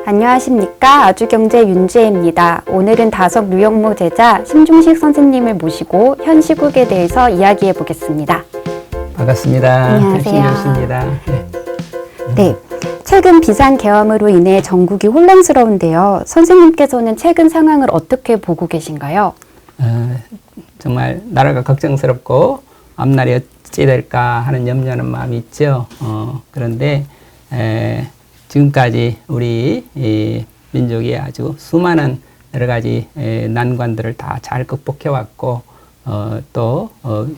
안녕하십니까. 아주경제 윤지혜입니다. 오늘은 다석 류영모 제자 심중식 선생님을 모시고 현 시국에 대해서 이야기해 보겠습니다. 반갑습니다. 안녕하세요. 심중식입니다. 네, 최근 비상 계엄으로 인해 전국이 혼란스러운데요. 선생님께서는 최근 상황을 어떻게 보고 계신가요? 정말 나라가 걱정스럽고 앞날이 어찌 될까 하는 염려하는 마음이 있죠. 그런데 지금까지 우리 민족이 아주 수많은 여러 가지 난관들을 다 잘 극복해 왔고 또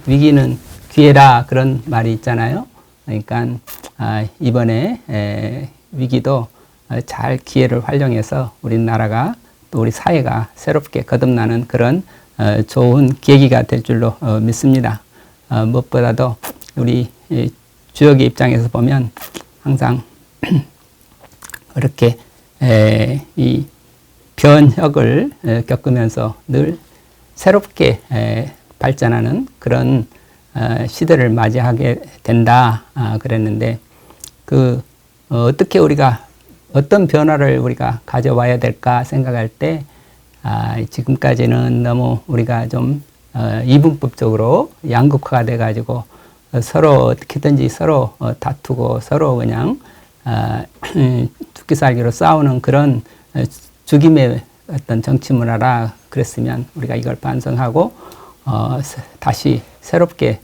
위기는 기회라 그런 말이 있잖아요. 그러니까 이번에 위기도 잘 기회를 활용해서 우리나라가 또 우리 사회가 새롭게 거듭나는 그런 좋은 계기가 될 줄로 믿습니다. 무엇보다도 우리 주역의 입장에서 보면 항상 그렇게 이 변혁을 겪으면서 늘 새롭게 발전하는 그런 시대를 맞이하게 된다 그랬는데 어떻게 우리가 어떤 변화를 우리가 가져와야 될까 생각할 때 지금까지는 너무 우리가 좀 이분법적으로 양극화가 돼 가지고 서로 어떻게든지 서로 다투고 서로 그냥 죽기 살기로 싸우는 그런 죽임의 어떤 정치 문화라 그랬으면 우리가 이걸 반성하고 다시 새롭게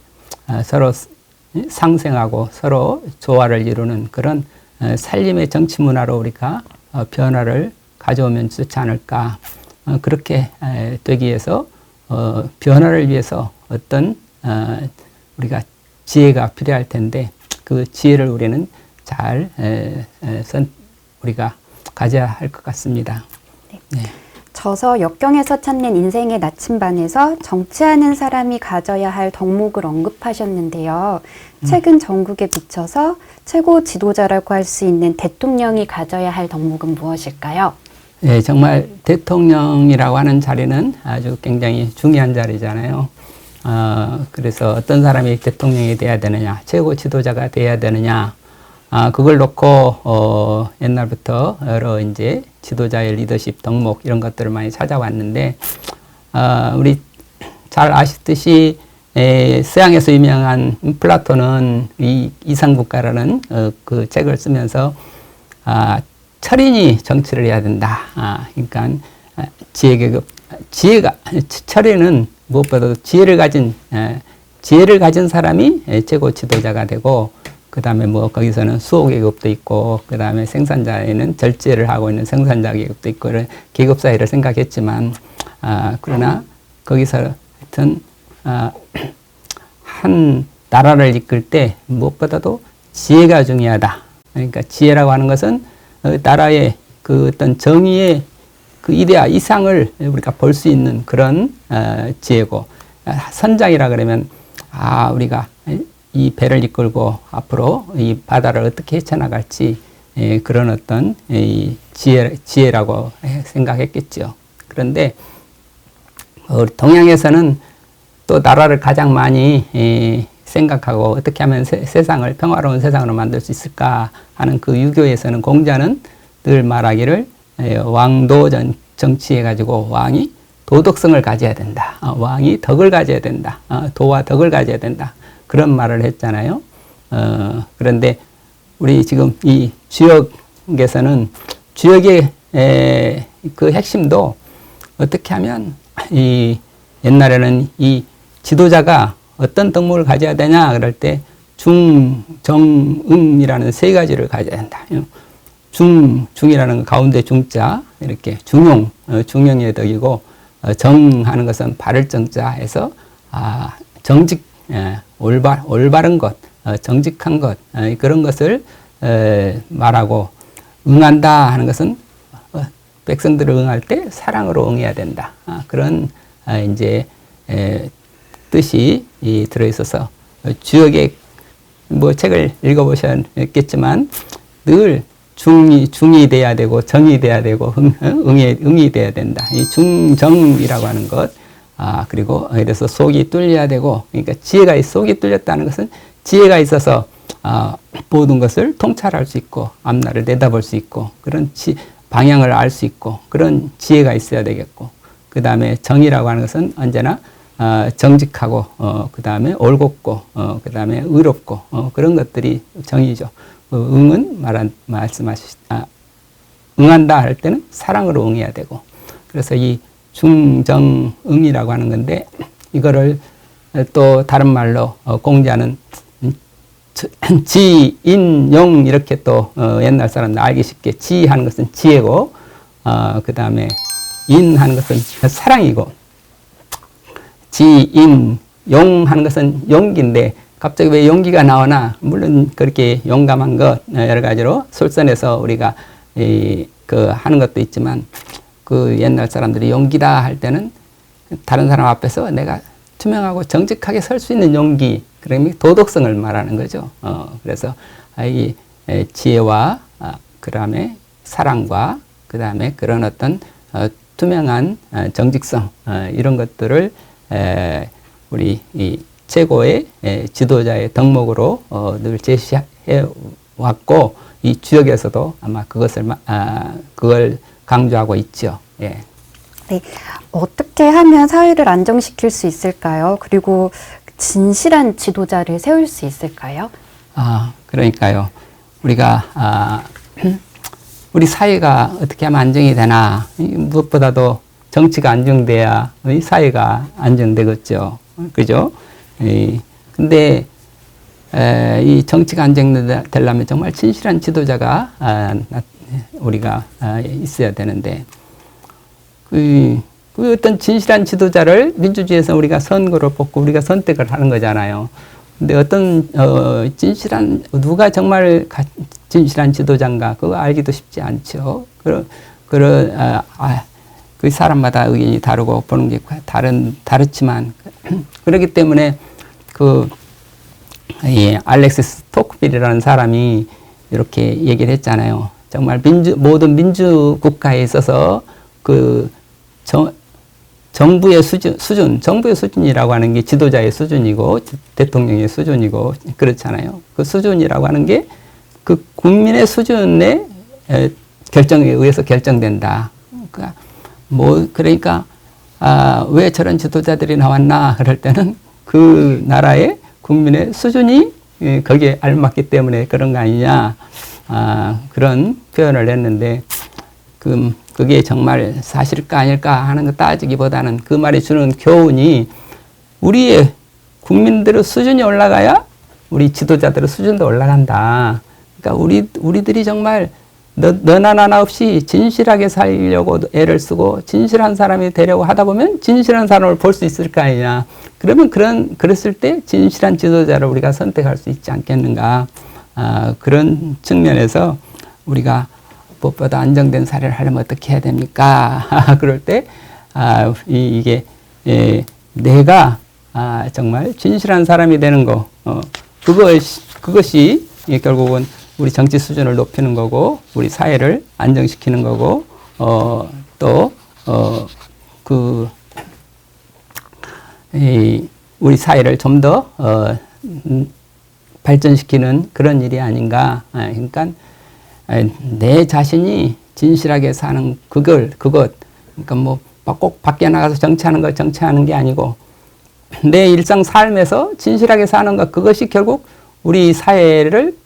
서로 상생하고 서로 조화를 이루는 그런 살림의 정치 문화로 우리가 변화를 가져오면 좋지 않을까. 그렇게 되기 위해서 변화를 위해서 어떤 우리가 지혜가 필요할 텐데 그 지혜를 우리는 잘 우리가 가져야 할 것 같습니다. 네. 저서 역경에서 찾는 인생의 나침반에서 정치하는 사람이 가져야 할 덕목을 언급하셨는데요. 최근 전국에 비춰서 최고 지도자라고 할 수 있는 대통령이 가져야 할 덕목은 무엇일까요? 네, 정말 대통령이라고 하는 자리는 아주 굉장히 중요한 자리잖아요. 그래서 어떤 사람이 대통령이 돼야 되느냐, 최고 지도자가 돼야 되느냐, 그걸 놓고 옛날부터 여러 이제 지도자의 리더십 덕목 이런 것들을 많이 찾아왔는데 우리 잘 아시듯이 서양에서 유명한 플라톤은 이 이상국가라는 그 책을 쓰면서 철인이 정치를 해야 된다. 그러니까 철인은 무엇보다도 지혜를 가진 사람이 최고 지도자가 되고 그 다음에 뭐 거기서는 수호 계급도 있고 그 다음에 생산자에는 절제를 하고 있는 생산자 계급도 있고 이런 계급 사회를 생각했지만 그러나 거기서 하여튼 한 나라를 이끌 때 무엇보다도 지혜가 중요하다. 그러니까 지혜라고 하는 것은 나라의 그 어떤 정의의 그 이데아 이상을 우리가 볼 수 있는 그런 지혜고 선장이라 그러면 우리가 이 배를 이끌고 앞으로 이 바다를 어떻게 헤쳐나갈지 그런 어떤 지혜라고 생각했겠죠. 그런데 동양에서는 또 나라를 가장 많이 생각하고 어떻게 하면 세상을 평화로운 세상으로 만들 수 있을까 하는 그 유교에서는 공자는 늘 말하기를 왕도 정치해 가지고 왕이 도덕성을 가져야 된다. 왕이 덕을 가져야 된다. 도와 덕을 가져야 된다. 그런 말을 했잖아요. 그런데 우리 지금 이 주역에서는 주역의 그 핵심도 어떻게 하면 이 옛날에는 이 지도자가 어떤 덕목을 가져야 되냐 그럴 때 중, 정, 응이라는 세 가지를 가져야 된다. 중이라는 가운데 중자 이렇게 중용의 덕이고 정하는 것은 바를 정자에서 정직 올바른 것, 정직한 것 그런 것을 말하고 응한다 하는 것은 백성들을 응할 때 사랑으로 응해야 된다. 그런 이제 뜻이 들어 있어서 주역의 뭐 책을 읽어보셨겠지만 늘 중이 돼야 되고 정이 돼야 되고 응이 돼야 된다. 이 중정이라고 하는 것. 그리고 그래서 속이 뚫려야 되고, 그러니까 속이 뚫렸다는 것은 지혜가 있어서 모든 것을 통찰할 수 있고 앞날을 내다볼 수 있고 그런 방향을 알 수 있고 그런 지혜가 있어야 되겠고, 그 다음에 정의라고 하는 것은 언제나 정직하고 그 다음에 올곧고 그 다음에 의롭고 그런 것들이 정의죠. 응은 응한다 할 때는 사랑으로 응해야 되고, 그래서 이 중정응이라고 하는 건데, 이거를 또 다른 말로 공자는 지, 인, 용 이렇게 또 옛날 사람들 알기 쉽게 지 하는 것은 지혜고, 그 다음에 인 하는 것은 사랑이고, 지, 인, 용 하는 것은 용기인데 갑자기 왜 용기가 나오나, 물론 그렇게 용감한 것 여러 가지로 솔선해서 우리가 그 하는 것도 있지만, 그 옛날 사람들이 용기다 할 때는 다른 사람 앞에서 내가 투명하고 정직하게 설 수 있는 용기, 그러면 도덕성을 말하는 거죠. 그래서 이 지혜와 그 다음에 사랑과 그 다음에 그런 어떤 투명한 정직성, 이런 것들을 우리 이 최고의 지도자의 덕목으로 늘 제시해 왔고, 이 주역에서도 아마 그걸 강조하고 있죠. 예. 네, 어떻게 하면 사회를 안정시킬 수 있을까요? 그리고 진실한 지도자를 세울 수 있을까요? 그러니까요. 우리가 우리 사회가 어떻게 하면 안정이 되나, 무엇보다도 정치가 안정돼야 이 사회가 안정되겠죠. 그죠? 근데 이 정치가 안정되려면 정말 진실한 지도자가 우리가 있어야 되는데, 그 어떤 진실한 지도자를 민주주의에서 우리가 선거로 뽑고 우리가 선택을 하는 거잖아요. 근데 어떤 누가 정말 진실한 지도자인가 그거 알기도 쉽지 않죠. 그 사람마다 의견이 다르고 보는 게 다르지만 그렇기 때문에 알렉시스 토크빌이라는 사람이 이렇게 얘기를 했잖아요. 정말 모든 민주 국가에 있어서 정부의 정부의 수준이라고 하는 게 지도자의 수준이고 대통령의 수준이고 그렇잖아요. 그 수준이라고 하는 게 그 국민의 수준의 결정에 의해서 결정된다. 그러니까 왜 저런 지도자들이 나왔나 그럴 때는 그 나라의 국민의 수준이 거기에 알맞기 때문에 그런 거 아니냐, 그런 표현을 했는데, 그게 정말 사실일까 아닐까 하는 거 따지기보다는 그 말이 주는 교훈이, 우리의 국민들의 수준이 올라가야 우리 지도자들의 수준도 올라간다. 그러니까 우리들이 정말 너나 나나 없이 진실하게 살려고 애를 쓰고 진실한 사람이 되려고 하다 보면 진실한 사람을 볼 수 있을 거 아니냐. 그러면 그랬을 때 진실한 지도자를 우리가 선택할 수 있지 않겠는가. 그런 측면에서 우리가 무엇보다 안정된 사회를 하려면 어떻게 해야 됩니까? 그럴 때 이게 내가 정말 진실한 사람이 되는 거, 그것이 결국은 우리 정치 수준을 높이는 거고 우리 사회를 안정시키는 거고 우리 사회를 좀 더 발전시키는 그런 일이 아닌가. 그러니까 내 자신이 진실하게 사는 그것, 그러니까 뭐 꼭 밖에 나가서 정치하는 게 아니고 내 일상 삶에서 진실하게 사는 것, 그것이 결국 우리 사회를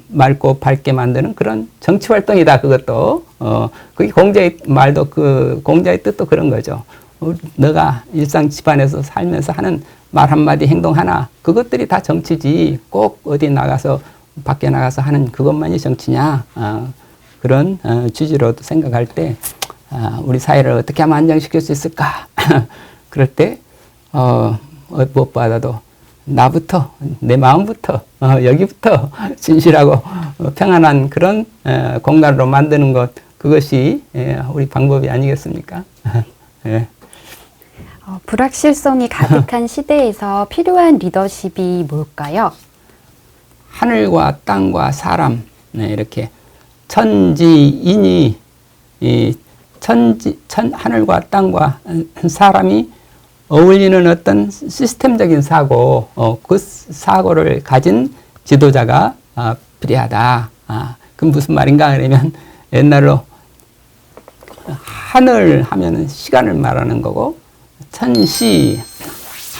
맑고 밝게 만드는 그런 정치 활동이다. 그것도 그게 공자의 말도 공자의 뜻도 그런 거죠. 너가 일상 집안에서 살면서 하는 말 한마디 행동 하나, 그것들이 다 정치지. 꼭 어디 나가서 밖에 나가서 하는 그것만이 정치냐. 그런 취지로 생각할 때 우리 사회를 어떻게 하면 안정시킬 수 있을까. 그럴 때 무엇보다도 나부터, 내 마음부터, 여기부터 진실하고 평안한 그런 공간으로 만드는 것, 그것이 우리 방법이 아니겠습니까? 예. 불확실성이 가득한 시대에서 필요한 리더십이 뭘까요? 하늘과 땅과 사람, 이렇게 천지인이 하늘과 땅과 사람이 어울리는 어떤 시스템적인 사고, 그 사고를 가진 지도자가 필요하다. 그건 무슨 말인가 그러면 옛날로 하늘 하면은 시간을 말하는 거고, 천시,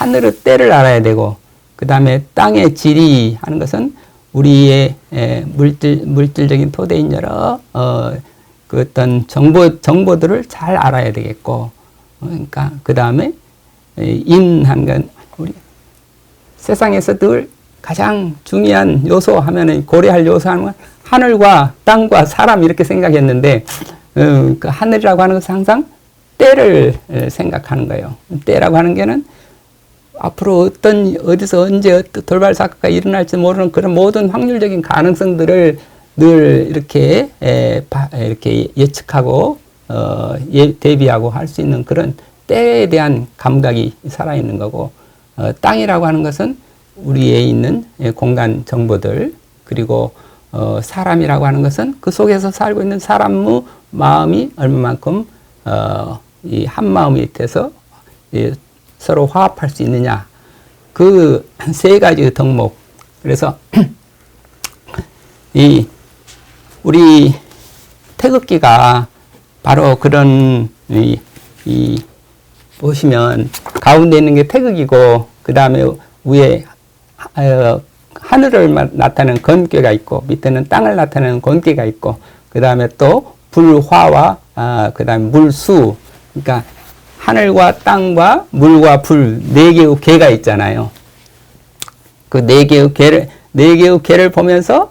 하늘의 때를 알아야 되고, 그 다음에 땅의 지리 하는 것은 우리의 물질적인 토대인 여러, 그 어떤 정보들을 잘 알아야 되겠고, 그러니까, 그 다음에 인한 건 우리 세상에서 늘 가장 중요한 요소 하면은 고려할 요소 하면 하늘과 땅과 사람 이렇게 생각했는데, 그 하늘이라고 하는 것은 항상 때를 생각하는 거예요. 때라고 하는 게는 앞으로 어디서 언제 돌발 사건가 일어날지 모르는 그런 모든 확률적인 가능성들을 늘 이렇게 예측하고 대비하고 할 수 있는 그런 때에 대한 감각이 살아있는 거고, 땅이라고 하는 것은 우리에 있는 공간 정보들, 그리고 사람이라고 하는 것은 그 속에서 살고 있는 사람의 마음이 얼마만큼 이 한 마음이 돼서 서로 화합할 수 있느냐, 그 세 가지 덕목. 그래서 이 우리 태극기가 바로 그런 이 보시면 가운데 있는 게 태극이고, 그 다음에 위에 하늘을 나타내는 건괴가 있고, 밑에는 땅을 나타내는 건괴가 있고, 그 다음에 또 불화와 그 다음에 물수, 그러니까 하늘과 땅과 물과 불 네 개의 개가 있잖아요. 그 네 개의 개를 보면서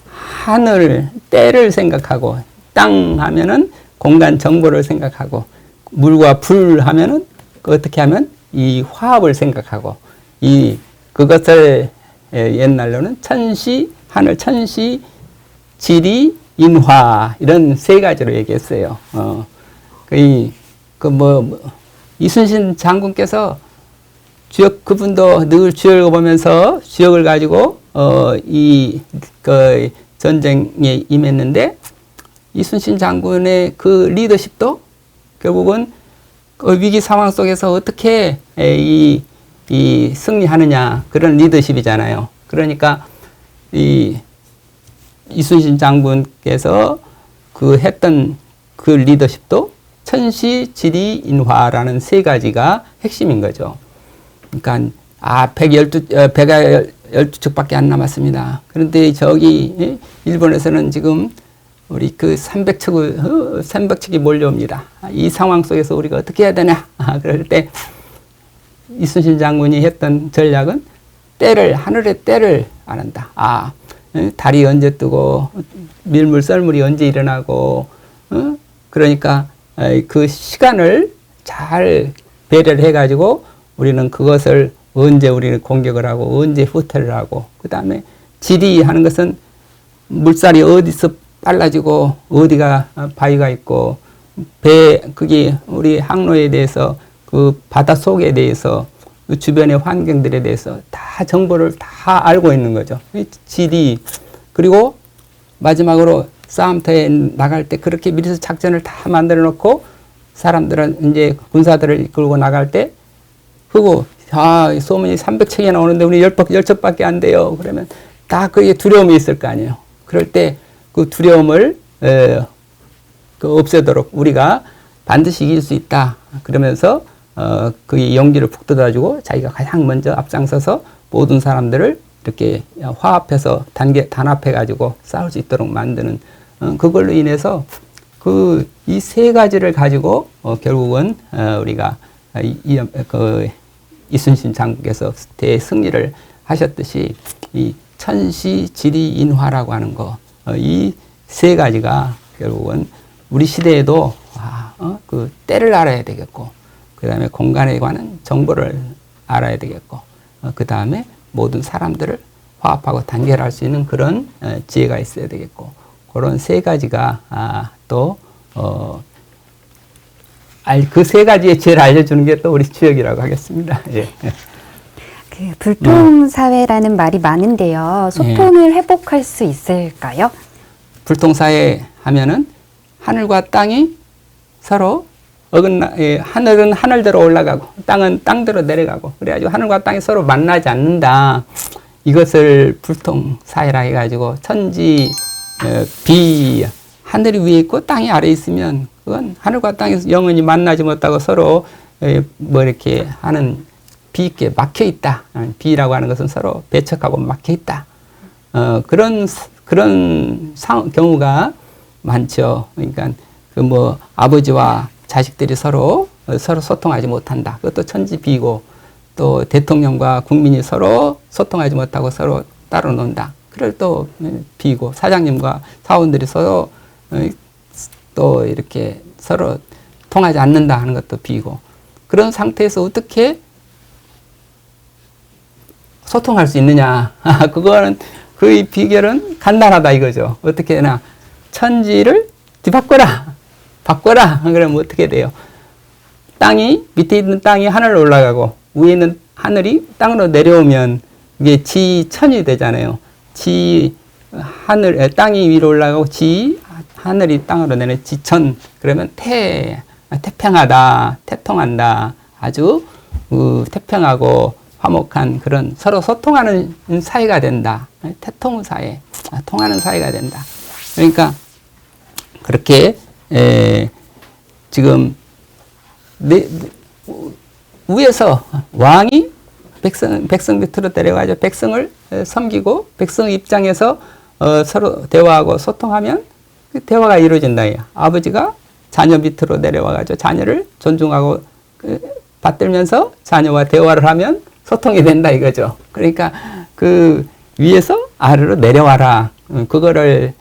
하늘 때를 생각하고, 땅 하면은 공간 정보를 생각하고, 물과 불 하면은 어떻게 하면 이 화합을 생각하고, 그것을 옛날로는 천시, 하늘 천시, 지리, 인화 이런 세 가지로 얘기했어요. 이순신 장군께서 그분도 늘 주역을 보면서 주역을 가지고 그 전쟁에 임했는데, 이순신 장군의 그 리더십도 결국은 그 위기 상황 속에서 어떻게 이 승리하느냐, 그런 리더십이잖아요. 그러니까 이순신 장군께서 했던 그 리더십도 천시, 지리, 인화라는 세 가지가 핵심인 거죠. 그러니까 112척밖에 안 남았습니다. 그런데 저기 일본에서는 지금 우리 그 300척이 몰려옵니다. 이 상황 속에서 우리가 어떻게 해야 되냐? 그럴 때 이순신 장군이 했던 전략은 하늘의 때를 안한다. 달이 언제 뜨고 밀물 썰물이 언제 일어나고, 그러니까 그 시간을 잘 배려를 해가지고 우리는 그것을 언제 우리는 공격을 하고 언제 후퇴를 하고, 그 다음에 지리 하는 것은 물살이 어디서 빨라지고 어디가 바위가 있고, 그게 우리 항로에 대해서 그 바다 속에 대해서 그 주변의 환경들에 대해서 다 정보를 다 알고 있는 거죠. 지리. 그리고 마지막으로 싸움터에 나갈 때 그렇게 미리서 작전을 다 만들어 놓고 사람들은 이제 군사들을 이끌고 나갈 때 소문이 300척이나 오는데 우리 10척밖에 안 돼요. 그러면 다 그게 두려움이 있을 거 아니에요. 그럴 때 그 두려움을 없애도록 우리가 반드시 이길 수 있다. 그러면서 그 용기를 북돋아주고 자기가 가장 먼저 앞장서서 모든 사람들을 이렇게 화합해서 단합해가지고 싸울 수 있도록 만드는, 그걸로 인해서 이 세 가지를 가지고 결국은 우리가 이순신 장군께서 대승리를 하셨듯이 이 천시, 지리, 인화라고 하는 거, 이 세 가지가 결국은 우리 시대에도 그 때를 알아야 되겠고, 그 다음에 공간에 관한 정보를 알아야 되겠고, 그 다음에 모든 사람들을 화합하고 단결할 수 있는 그런 지혜가 있어야 되겠고, 그런 세 가지가 그 세 가지의 지혜를 알려주는 게 또 우리 주역이라고 하겠습니다. 예. 그 불통사회라는 말이 많은데요. 소통을 회복할 수 있을까요? 불통사회 하면은 하늘과 땅이 서로 하늘은 하늘대로 올라가고 땅은 땅대로 내려가고, 그래가지고 하늘과 땅이 서로 만나지 않는다. 이것을 불통사회라 해가지고 천지, 비, 하늘이 위에 있고 땅이 아래에 있으면 그건 하늘과 땅에서 영원히 만나지 못하고 서로 뭐 이렇게 하는 비있게 막혀 있다. 비라고 하는 것은 서로 배척하고 막혀 있다. 그런 경우가 많죠. 그러니까 그 뭐 아버지와 자식들이 서로 소통하지 못한다. 그것도 천지비고 또 대통령과 국민이 서로 소통하지 못하고 서로 따로 논다. 그럴 또 비고 사장님과 사원들이 서로 또 이렇게 서로 통하지 않는다 하는 것도 비고 그런 상태에서 어떻게 소통할 수 있느냐. 그거는 그 비결은 간단하다 이거죠. 어떻게 하나 천지를 뒤바꿔라. 바꿔라. 그러면 어떻게 돼요? 땅이 밑에 있는 땅이 하늘로 올라가고 위에 있는 하늘이 땅으로 내려오면 이게 지천이 되잖아요. 땅이 위로 올라가고 하늘이 땅으로 내려 지천. 그러면 태평하다, 태통한다. 아주 태평하고 화목한 그런 서로 소통하는 사이가 된다. 태통 사회, 통하는 사이가 된다. 그러니까 그렇게 지금 위에서 왕이 백성 밑으로 내려가죠. 백성을 섬기고 백성 입장에서 서로 대화하고 소통하면 그 대화가 이루어진다. 아버지가 자녀 밑으로 내려와가지고 자녀를 존중하고 받들면서 자녀와 대화를 하면 소통이 된다 이거죠. 그러니까 그 위에서 아래로 내려와라. 그거를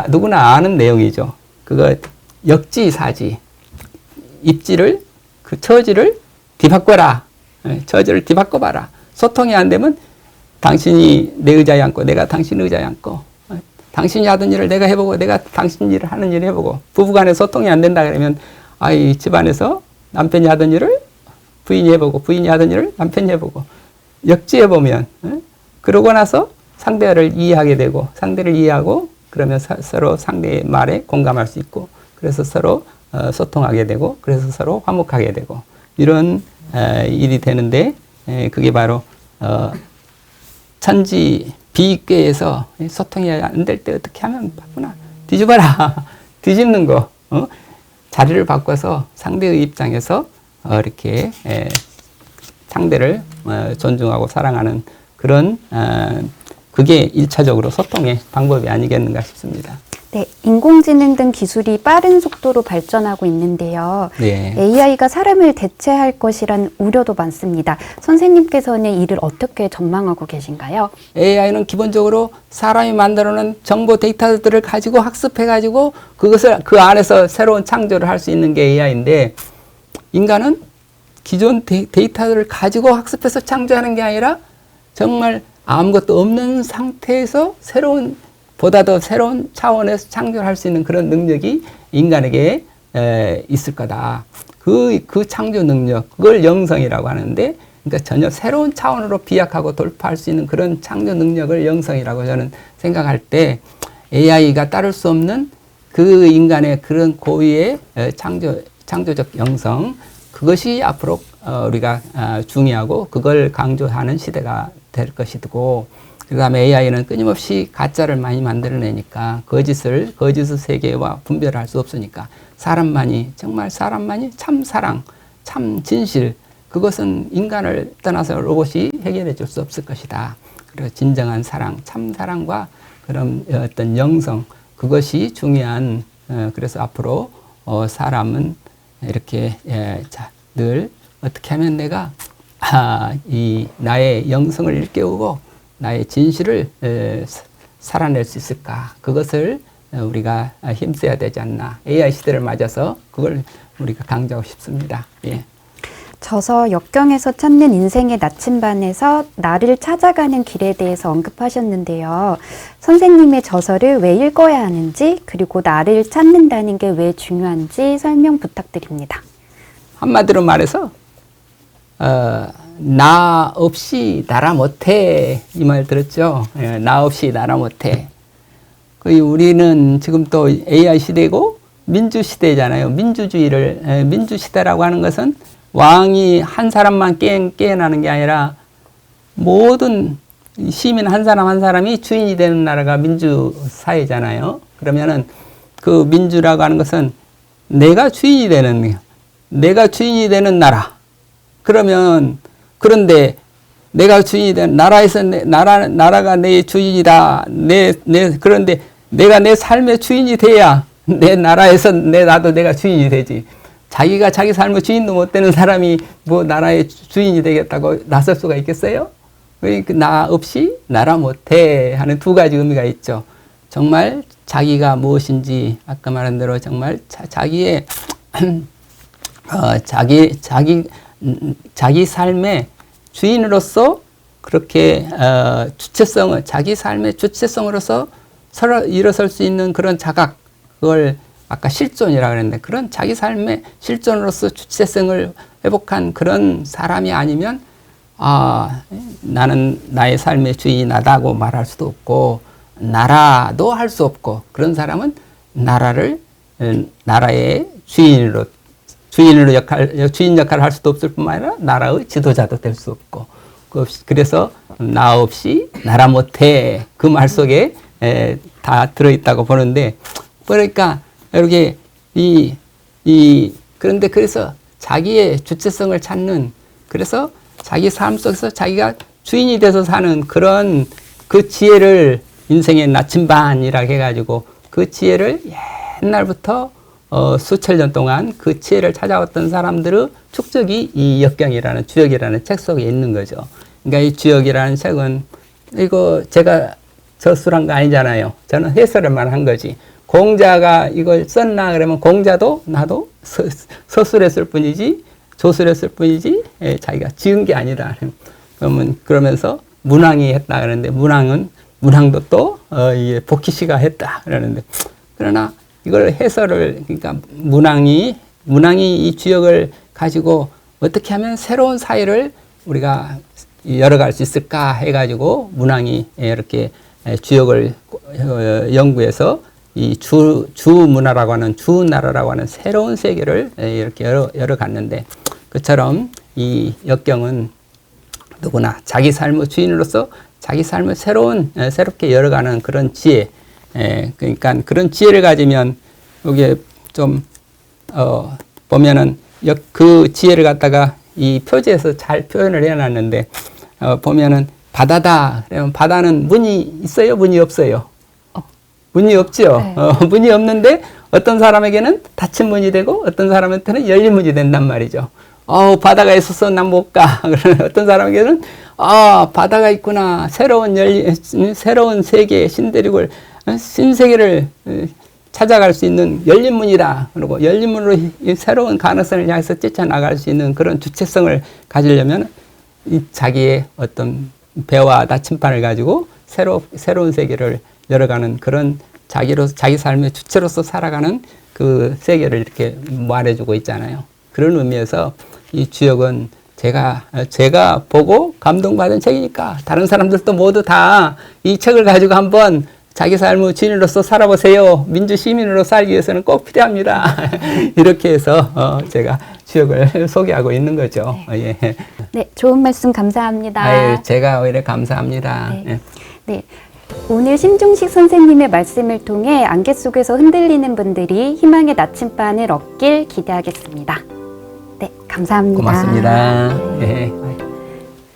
누구나 아는 내용이죠. 그거 역지사지. 입지를 그 처지를 뒤바꿔라. 처지를 뒤바꿔봐라. 소통이 안 되면 당신이 내 의자에 앉고 내가 당신 의자에 앉고 당신이 하던 일을 내가 해보고 내가 당신 일을 하는 일을 해보고 부부간에 소통이 안 된다 그러면 이 집안에서 남편이 하던 일을 부인이 해보고 부인이 하던 일을 남편이 해보고 역지해보면 그러고 나서 상대를 이해하게 되고 상대를 이해하고 그러면 서로 상대의 말에 공감할 수 있고 그래서 서로 소통하게 되고 그래서 서로 화목하게 되고 이런 일이 되는데 그게 바로 천지 비계에서 소통이 안 될 때 어떻게 하면 바꾸나 뒤집어라. 뒤집는 거. 자리를 바꿔서 상대의 입장에서 이렇게 상대를 존중하고 사랑하는 그런 그게 1차적으로 소통의 방법이 아니겠는가 싶습니다. 네, 인공지능 등 기술이 빠른 속도로 발전하고 있는데요. 네. AI가 사람을 대체할 것이란 우려도 많습니다. 선생님께서는 이를 어떻게 전망하고 계신가요? AI는 기본적으로 사람이 만들어놓은 정보 데이터들을 가지고 학습해가지고 그것을 그 안에서 새로운 창조를 할 수 있는 게 AI인데 인간은 기존 데이터들을 가지고 학습해서 창조하는 게 아니라 정말 아무것도 없는 상태에서 보다 더 새로운 차원에서 창조를 할 수 있는 그런 능력이 인간에게 있을 거다. 그 창조 능력, 그걸 영성이라고 하는데, 그러니까 전혀 새로운 차원으로 비약하고 돌파할 수 있는 그런 창조 능력을 영성이라고 저는 생각할 때, AI가 따를 수 없는 그 인간의 그런 고유의 창조적 영성, 그것이 앞으로 우리가 중요하고 그걸 강조하는 시대가 될 것이고, 그 다음에 AI는 끊임없이 가짜를 많이 만들어내니까 거짓의 세계와 분별을 할 수 없으니까 정말 사람만이 참 사랑, 참 진실, 그것은 인간을 떠나서 로봇이 해결해 줄 수 없을 것이다. 그리고 진정한 사랑, 참 사랑과 그런 어떤 영성, 그것이 중요한, 그래서 앞으로 사람은 이렇게 늘 어떻게 하면 내가 나의 영성을 일깨우고 나의 진실을 살아낼 수 있을까? 그것을 우리가 힘써야 되지 않나. AI 시대를 맞아서 그걸 우리가 강조하고 싶습니다. 예. 저서 역경에서 찾는 인생의 나침반에서 나를 찾아가는 길에 대해서 언급하셨는데요. 선생님의 저서를 왜 읽어야 하는지, 그리고 나를 찾는다는 게 왜 중요한지 설명 부탁드립니다. 한마디로 말해서 나 없이 나라 못해, 이 말 들었죠? 예, 나 없이 나라 못해. 우리는 지금 또 AI 시대고 민주 시대잖아요. 민주 시대라고 하는 것은 왕이 한 사람만 깨어나는 게 아니라 모든 시민 한 사람 한 사람이 주인이 되는 나라가 민주 사회잖아요. 그러면은 그 민주라고 하는 것은 내가 주인이 되는 나라. 그러면 그런데 내가 주인이 된 나라에서 나라가 내 주인이다. 그런데 내가 내 삶의 주인이 돼야 내 나라에서 나도 내가 주인이 되지. 자기가 자기 삶의 주인도 못 되는 사람이 뭐 나라의 주인이 되겠다고 나설 수가 있겠어요? 나 없이 나라 못해 하는 두 가지 의미가 있죠. 정말 자기가 무엇인지 아까 말한 대로 정말 자기의 자기 삶의 주인으로서 그렇게 자기 삶의 주체성으로서 일어설 수 있는 그런 자각, 그걸 아까 실존이라고 그랬는데, 그런 자기 삶의 실존으로서 주체성을 회복한 그런 사람이 아니면 나는 나의 삶의 주인이 나다고 말할 수도 없고 나라도 할 수 없고, 그런 사람은 나라의 주인 역할을 할 수도 없을 뿐만 아니라 나라의 지도자도 될 수 없고, 그래서 나 없이 나라 못해, 그 말 속에 다 들어있다고 보는데, 그러니까 이렇게 그런데 그래서 자기의 주체성을 찾는, 그래서 자기 삶 속에서 자기가 주인이 돼서 사는 그런 그 지혜를 인생의 나침반이라고 해가지고 그 지혜를 옛날부터 수천 년 동안 그 지혜를 찾아왔던 사람들의 축적이 이 역경이라는 주역이라는 책 속에 있는 거죠. 그러니까 이 주역이라는 책은 이거 제가 저술한 거 아니잖아요. 저는 해설만 한 거지. 공자가 이걸 썼나 그러면 공자도 나도 서술했을 뿐이지 조술했을 뿐이지 자기가 지은 게 아니다. 그러면서 문왕이 했다 그러는데 문왕도 또 복희씨가 했다 그러는데, 그러나 이걸 해설을, 그러니까 문왕이 이 주역을 가지고 어떻게 하면 새로운 사회를 우리가 열어갈 수 있을까 해가지고 문왕이 이렇게 주역을 연구해서 이 주문화라고 하는 주나라라고 하는 새로운 세계를 이렇게 열어갔는데, 그처럼 이 역경은 누구나 자기 삶의 주인으로서 자기 삶을 새롭게 열어가는 그런 지혜, 그러니까 그런 지혜를 가지면 여기에 좀 보면은 그 지혜를 갖다가 이 표지에서 잘 표현을 해놨는데, 보면은 바다다 그러면 바다는 문이 있어요, 문이 없어요? 문이 없죠. 네. 문이 없는데 어떤 사람에게는 닫힌 문이 되고 어떤 사람한테는 열린 문이 된단 말이죠. 바다가 있어서 난 못 가. 그러면 어떤 사람에게는 바다가 있구나. 새로운 세계, 신대륙을, 신세계를 찾아갈 수 있는 열린 문이다. 그리고 열린 문으로 새로운 가능성을 향해서 뛰쳐나갈 수 있는 그런 주체성을 가지려면 이 자기의 어떤 배와 나침반을 가지고 새로운 세계를 열어가는 그런 자기 삶의 주체로서 살아가는 그 세계를 이렇게 말해주고 있잖아요. 그런 의미에서 이 주역은 제가 보고 감동받은 책이니까 다른 사람들도 모두 다 이 책을 가지고 한번 자기 삶의 주인으로서 살아보세요. 민주 시민으로 살기 위해서는 꼭 필요합니다. 이렇게 해서 제가 주역을 소개하고 있는 거죠. 네. 예. 네, 좋은 말씀 감사합니다. 아유, 제가 오히려 감사합니다. 네. 예. 네. 오늘 신중식 선생님의 말씀을 통해 안개 속에서 흔들리는 분들이 희망의 나침반을 얻길 기대하겠습니다. 네, 감사합니다. 고맙습니다. 예.